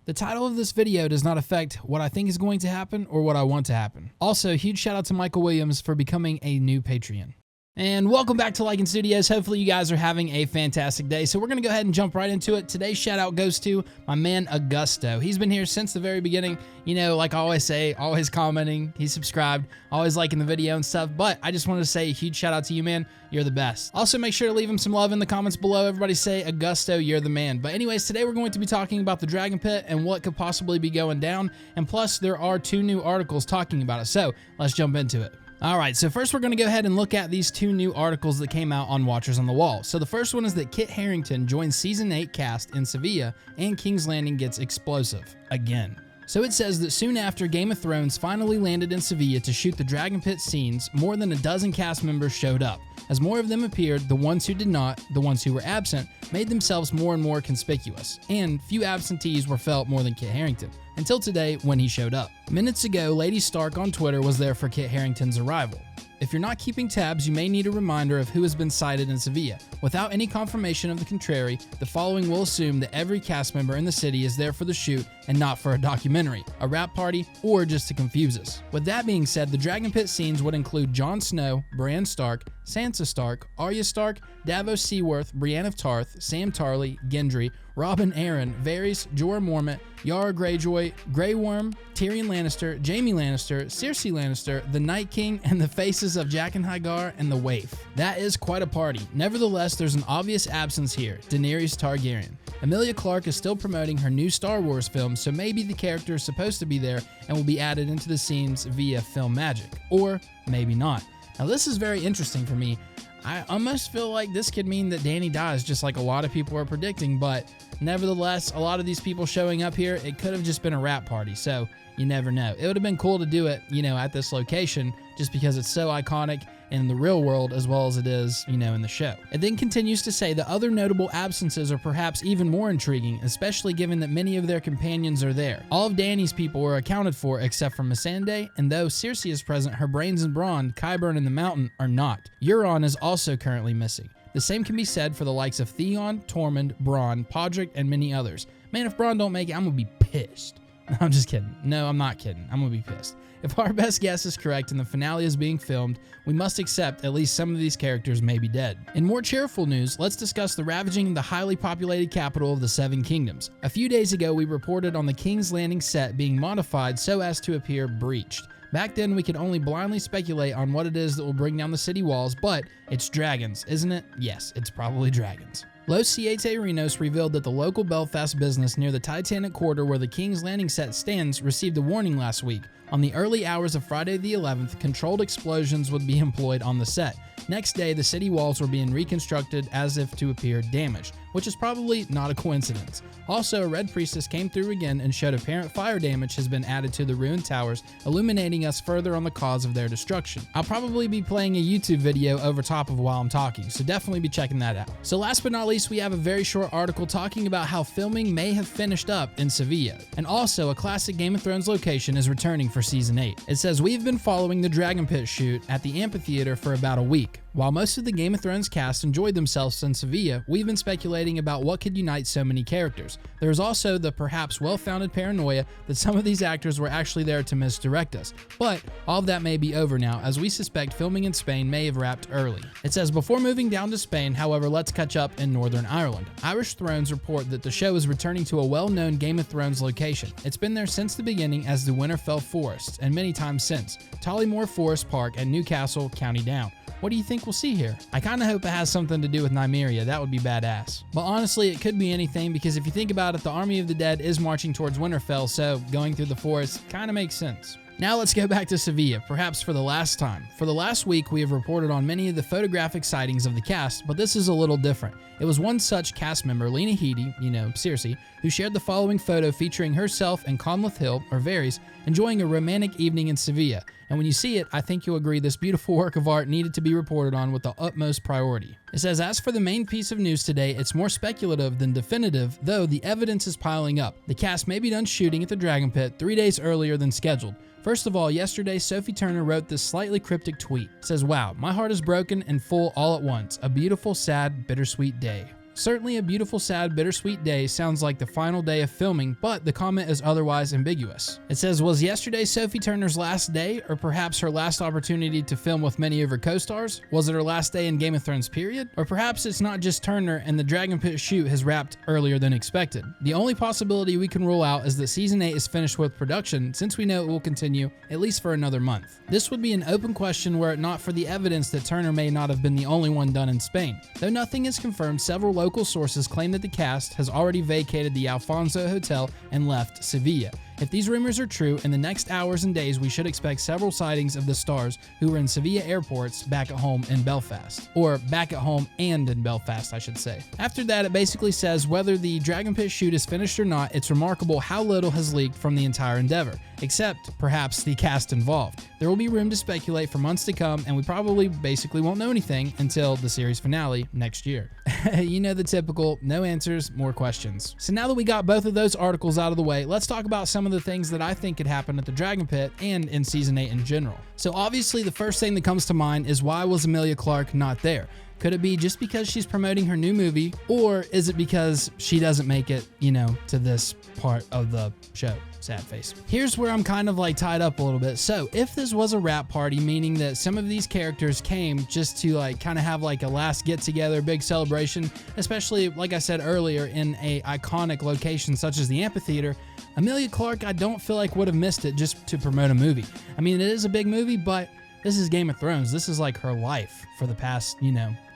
The title of this video does not affect what I think is going to happen or what I want to happen. Also, huge shout out to Michael Williams for becoming a new Patreon. And welcome back to Lycan Studios. Hopefully you guys are having a fantastic day. So we're going to go ahead and jump right into it. Today's shout out goes to my man Augusto. He's been here since the very beginning. You know, like I always say, always commenting, he's subscribed, always liking the video and stuff. But I just wanted to say a huge shout out to you, man. You're the best. Also, make sure to leave him some love in the comments below. Everybody say, Augusto, you're the man. But anyways, today we're going to be talking about the Dragonpit and what could possibly be going down. And plus, there are 2 new articles talking about it. So let's jump into it. All right, so first we're going to go ahead and look at these 2 new articles that came out on Watchers on the Wall. So the first one is that Kit Harrington joins Season 8 cast in Seville, and King's Landing gets explosive again. So it says that soon after Game of Thrones finally landed in Seville to shoot the Dragonpit scenes, more than a dozen cast members showed up. As more of them appeared, the ones who did not, the ones who were absent, made themselves more and more conspicuous, and few absentees were felt more than Kit Harrington, until today when he showed up. Minutes ago, Lady Stark on Twitter was there for Kit Harrington's arrival. If you're not keeping tabs, you may need a reminder of who has been sighted in Seville. Without any confirmation of the contrary, the following will assume that every cast member in the city is there for the shoot and not for a documentary, a rap party, or just to confuse us. With that being said, the Dragonpit scenes would include Jon Snow, Bran Stark, Sansa Stark, Arya Stark, Davos Seaworth, Brienne of Tarth, Sam Tarly, Gendry, Robin Arryn, Varys, Jorah Mormont, Yara Greyjoy, Grey Worm, Tyrion Lannister, Jaime Lannister, Cersei Lannister, the Night King, and the faces of Jaqen H'ghar and the Waif. That is quite a party. Nevertheless, there's an obvious absence here, Daenerys Targaryen. Emilia Clarke is still promoting her new Star Wars film, so maybe the character is supposed to be there and will be added into the scenes via film magic. Or maybe not. Now this is very interesting for me. I almost feel like this could mean that Dany dies, just like a lot of people are predicting, but nevertheless, a lot of these people showing up here, it could have just been a rap party, so you never know. It would have been cool to do it, you know, at this location, just because it's so iconic in the real world as well as it is, you know, in the show. It then continues to say that other notable absences are perhaps even more intriguing, especially given that many of their companions are there. All of Dany's people were accounted for except for Missandei, and though Cersei is present, her brains and brawn, Qyburn and the Mountain, are not. Euron is also currently missing. The same can be said for the likes of Theon, Tormund, Bronn, Podrick, and many others. Man, if Bronn don't make it, I'm gonna be pissed. No, I'm just kidding. No, I'm not kidding. I'm gonna be pissed. If our best guess is correct and the finale is being filmed, we must accept at least some of these characters may be dead. In more cheerful news, let's discuss the ravaging the highly populated capital of the 7 Kingdoms. A few days ago, we reported on the King's Landing set being modified so as to appear breached. Back then, we could only blindly speculate on what it is that will bring down the city walls, but it's dragons, isn't it? Yes, it's probably dragons. Los Siete Reinos revealed that the local Belfast business near the Titanic Quarter where the King's Landing set stands received a warning last week. On the early hours of Friday the 11th, controlled explosions would be employed on the set. Next day, the city walls were being reconstructed as if to appear damaged, which is probably not a coincidence. Also, a Red Priestess came through again and showed apparent fire damage has been added to the ruined towers, illuminating us further on the cause of their destruction. I'll probably be playing a YouTube video over top of while I'm talking, so definitely be checking that out. So last but not least, we have a very short article talking about how filming may have finished up in Seville. And also, a classic Game of Thrones location is returning for Season 8. It says, we've been following the Dragonpit shoot at the amphitheater for about a week. While most of the Game of Thrones cast enjoyed themselves in Seville, we've been speculating about what could unite so many characters. There is also the perhaps well-founded paranoia that some of these actors were actually there to misdirect us. But all of that may be over now, as we suspect filming in Spain may have wrapped early. It says, before moving down to Spain, however, let's catch up in Northern Ireland. Irish Thrones report that the show is returning to a well-known Game of Thrones location. It's been there since the beginning as the Winterfell Forests, and many times since. Tollymore Forest Park at Newcastle, County Down. What do you think we'll see here? I kinda hope it has something to do with Nymeria, that would be badass. But honestly, it could be anything because if you think about it, the Army of the Dead is marching towards Winterfell, so going through the forest kinda makes sense. Now let's go back to Seville, perhaps for the last time. For the last week, we have reported on many of the photographic sightings of the cast, but this is a little different. It was one such cast member, Lena Headey, you know, Cersei, who shared the following photo featuring herself and Conleth Hill, or Varys, enjoying a romantic evening in Seville. And when you see it, I think you'll agree this beautiful work of art needed to be reported on with the utmost priority. It says, as for the main piece of news today, it's more speculative than definitive, though the evidence is piling up. The cast may be done shooting at the Dragonpit 3 days earlier than scheduled. First of all, yesterday, Sophie Turner wrote this slightly cryptic tweet. It says, wow, my heart is broken and full all at once. A beautiful, sad, bittersweet day. Certainly a beautiful, sad, bittersweet day sounds like the final day of filming, but the comment is otherwise ambiguous. It says, was yesterday Sophie Turner's last day, or perhaps her last opportunity to film with many of her co-stars? Was it her last day in Game of Thrones period? Or perhaps it's not just Turner and the Dragonpit shoot has wrapped earlier than expected. The only possibility we can rule out is that Season 8 is finished with production, since we know it will continue at least for another month. This would be an open question were it not for the evidence that Turner may not have been the only one done in Spain. Though nothing is confirmed, several local sources claim that the cast has already vacated the Alfonso Hotel and left Seville. If these rumors are true, in the next hours and days we should expect several sightings of the stars who were in Seville airports back at home in Belfast. Or back at home and in Belfast, I should say. After that, it basically says whether the Dragonpit shoot is finished or not, it's remarkable how little has leaked from the entire endeavor, except perhaps the cast involved. There will be room to speculate for months to come, and we probably basically won't know anything until the series finale next year. You know the typical, no answers, more questions. So now that we got both of those articles out of the way, let's talk about some of the things that I think could happen at the Dragonpit and in Season 8 in general. So obviously the first thing that comes to mind is, why was Emilia Clarke not there? Could it be just because she's promoting her new movie, or is it because she doesn't make it, to this part of the show? Sad face. Here's where I'm kind of like tied up a little bit. So if this was a wrap party, meaning that some of these characters came just to like kind of have like a last get together, big celebration, especially like I said earlier in a iconic location such as the amphitheater, Emilia Clarke, I don't feel like would have missed it just to promote a movie. I mean, it is a big movie, but this is Game of Thrones. This is like her life for the past,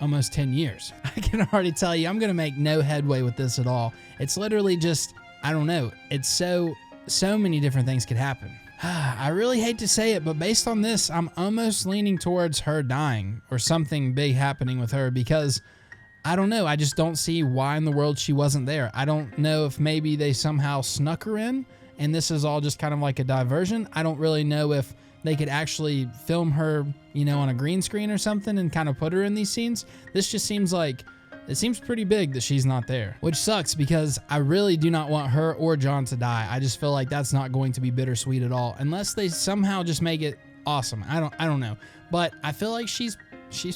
almost 10 years. I can already tell you, I'm going to make no headway with this at all. It's literally just, I don't know. It's so many different things could happen. I really hate to say it, but based on this, I'm almost leaning towards her dying or something big happening with her, because I don't know. I just don't see why in the world she wasn't there. I don't know if maybe they somehow snuck her in and this is all just kind of like a diversion. I don't really know if they could actually film her, on a green screen or something and kind of put her in these scenes. This just seems like, it seems pretty big that she's not there, which sucks because I really do not want her or Jon to die. I just feel like that's not going to be bittersweet at all, unless they somehow just make it awesome. I don't know, but I feel like she's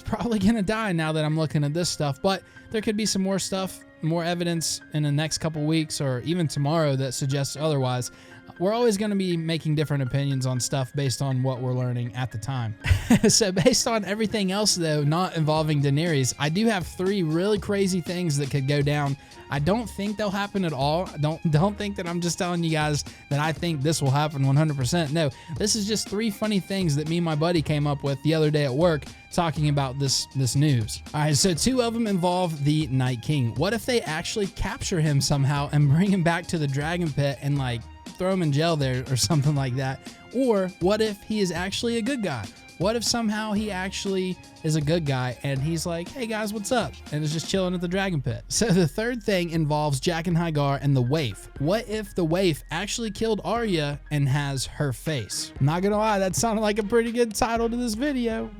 probably gonna die now that I'm looking at this stuff. But there could be some more stuff, more evidence in the next couple weeks or even tomorrow that suggests otherwise. We're always going to be making different opinions on stuff based on what we're learning at the time. So based on everything else, though, not involving Daenerys, I do have 3 really crazy things that could go down. I don't think they'll happen at all. Don't think that I'm just telling you guys that I think this will happen 100%. No, this is just 3 funny things that me and my buddy came up with the other day at work talking about this news. All right, so 2 of them involve the Night King. What if they actually capture him somehow and bring him back to the Dragonpit and like throw him in jail there or something like that? Or what if he is actually a good guy? What if somehow he actually is a good guy and he's like, hey guys, what's up? And is just chilling at the Dragonpit. So the third thing involves Jaqen H'ghar and the Waif. What if the Waif actually killed Arya and has her face? I'm not gonna lie, that sounded like a pretty good title to this video.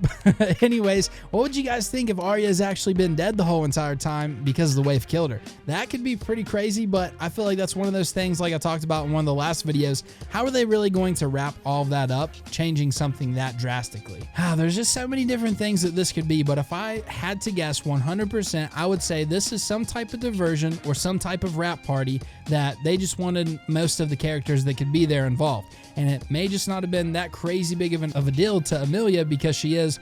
Anyways, what would you guys think if Arya has actually been dead the whole entire time because the Waif killed her? That could be pretty crazy, but I feel like that's one of those things like I talked about in one of the last videos. How are they really going to wrap all of that up, changing something that drastically? There's just so many different things that this could be, but if I had to guess 100%, I would say this is some type of diversion or some type of rap party that they just wanted most of the characters that could be there involved. And it may just not have been that crazy big of a deal to Emilia because she is,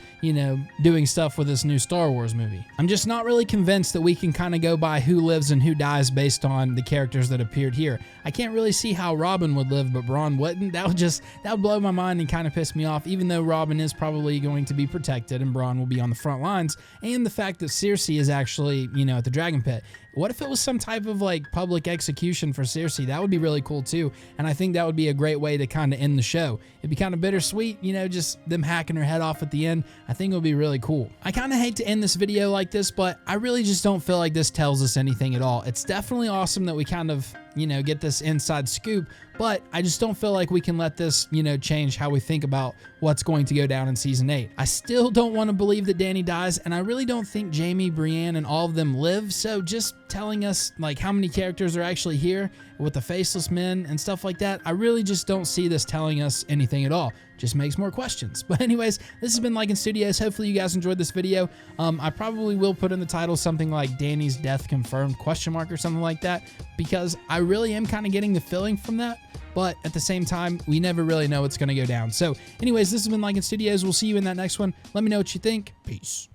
doing stuff with this new Star Wars movie. I'm just not really convinced that we can kind of go by who lives and who dies based on the characters that appeared here. I can't really see how Robin would live, but Bronn wouldn't. That would blow my mind and kind of piss me off, even though Robin is probably going to be protected and Bronn will be on the front lines. And the fact that Cersei is actually, at the Dragonpit. What if it was some type of like public execution for Cersei? That would be really cool too. And I think that would be a great way to kind of end the show. It'd be kind of bittersweet, just them hacking her head off at the end. I think it would be really cool. I kind of hate to end this video like this, but I really just don't feel like this tells us anything at all. It's definitely awesome that we kind of, get this inside scoop, but I just don't feel like we can let this, change how we think about what's going to go down in Season 8. I still don't want to believe that Dany dies, and I really don't think Jaime, Brienne, and all of them live, so just telling us like how many characters are actually here with the faceless men and stuff like that. I really just don't see this telling us anything at all. Just makes more questions. But anyways, this has been Lycan Studios. Hopefully you guys enjoyed this video. I probably will put in the title something like Dany's death confirmed ? Or something like that, because I really am kind of getting the feeling from that. But at the same time, we never really know what's going to go down. So anyways, this has been Lycan Studios. We'll see you in that next one. Let me know what you think. Peace.